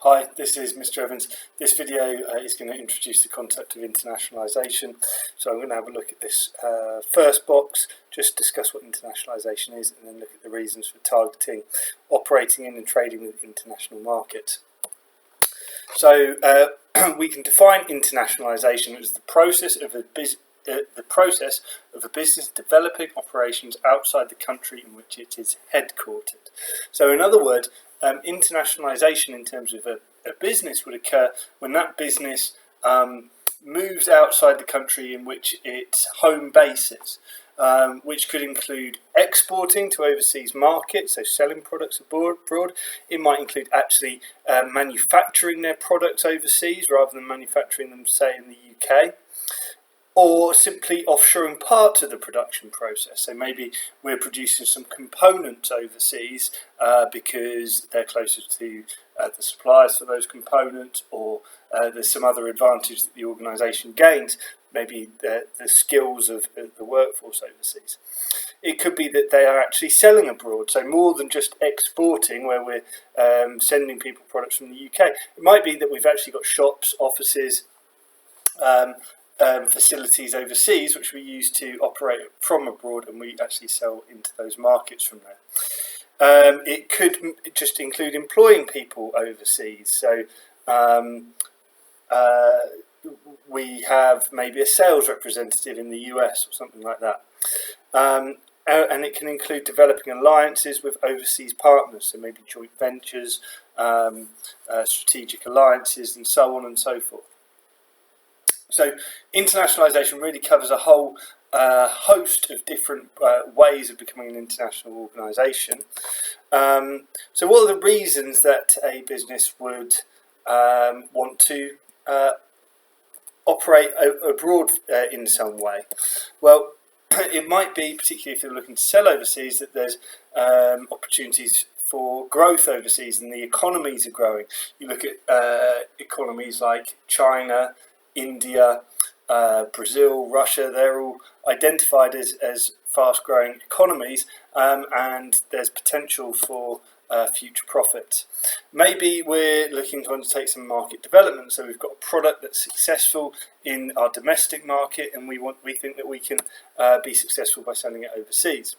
Hi, this is Mr. Evans. This video is going to introduce the concept of internationalisation. So I'm going to have a look at this first box, just discuss what internationalisation is, and then look at the reasons for targeting, operating in and trading with international markets. So we can define internationalisation as the process of a business developing operations outside the country in which it is headquartered. So in other words, internationalisation in terms of a business would occur when that business moves outside the country in which its home base is, which could include exporting to overseas markets, so selling products abroad. It might include actually manufacturing their products overseas rather than manufacturing them, say, in the UK. Or simply offshoring parts of the production process. So maybe we're producing some components overseas because they're closer to the suppliers for those components, or there's some other advantage that the organisation gains, maybe the skills of the workforce overseas. It could be that they are actually selling abroad, so more than just exporting, where we're sending people products from the UK. It might be that we've actually got shops, offices, facilities overseas which we use to operate from abroad, and we actually sell into those markets from there. It could just include employing people overseas, so we have maybe a sales representative in the US or something like that. And it can include developing alliances with overseas partners, so maybe joint ventures, strategic alliances, and so on and so forth. So internationalisation really covers a whole host of different ways of becoming an international organisation. So what are the reasons that a business would want to operate abroad in some way? Well, it might be, particularly if you're looking to sell overseas, that there's opportunities for growth overseas and the economies are growing. You look at economies like China, India, Brazil, Russia. They're all identified as fast-growing economies, and there's potential for future profits. Maybe we're looking to undertake some market development, so we've got a product that's successful in our domestic market, and we think that we can be successful by selling it overseas.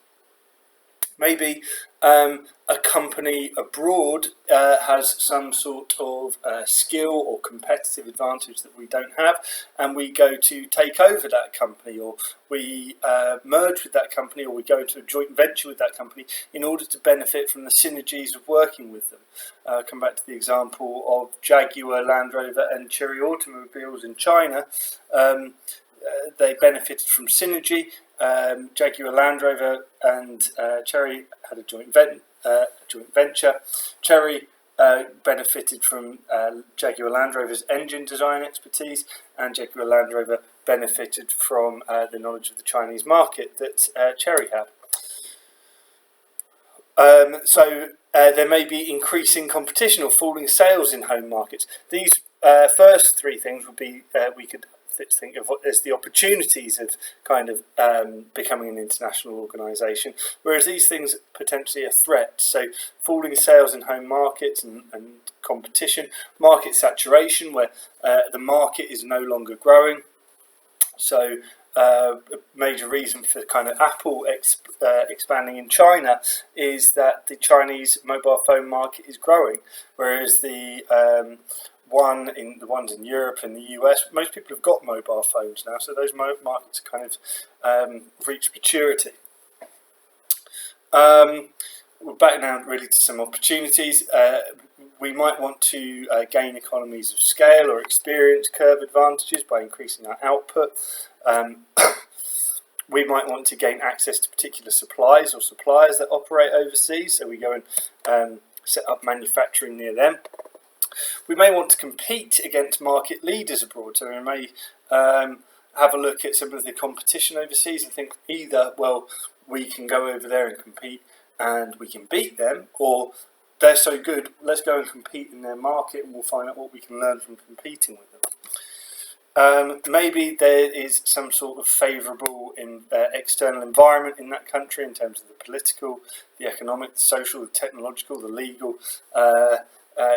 Maybe a company abroad has some sort of skill or competitive advantage that we don't have, and we go to take over that company, or we merge with that company, or we go into a joint venture with that company in order to benefit from the synergies of working with them. Come back to the example of Jaguar, Land Rover and Chery automobiles in China. They benefited from synergy. Jaguar Land Rover and Chery had a joint venture. Chery benefited from Jaguar Land Rover's engine design expertise, and Jaguar Land Rover benefited from the knowledge of the Chinese market that Chery had. So there may be increasing competition or falling sales in home markets. These first three things would be we could think of as the opportunities of kind of becoming an international organisation, whereas these things potentially are threats. So falling sales in home markets and competition, market saturation, where the market is no longer growing. So a major reason for kind of Apple expanding in China is that the Chinese mobile phone market is growing, whereas the ones in Europe and the US, most people have got mobile phones now, so those markets kind of reached maturity. We're back now really to some opportunities. We might want to gain economies of scale or experience curve advantages by increasing our output. We might want to gain access to particular supplies or suppliers that operate overseas, so we go and set up manufacturing near them. We may want to compete against market leaders abroad, so we may have a look at some of the competition overseas and think either, well, we can go over there and compete and we can beat them, or they're so good, let's go and compete in their market and we'll find out what we can learn from competing with them. Maybe there is some sort of favourable external environment in that country in terms of the political, the economic, the social, the technological, the legal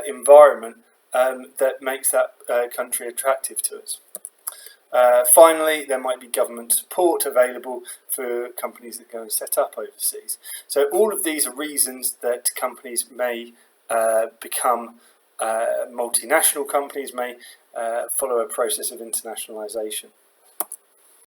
environment that makes that country attractive to us. Finally, there might be government support available for companies that go and set up overseas. So all of these are reasons that companies may become multinational companies, may follow a process of internationalisation.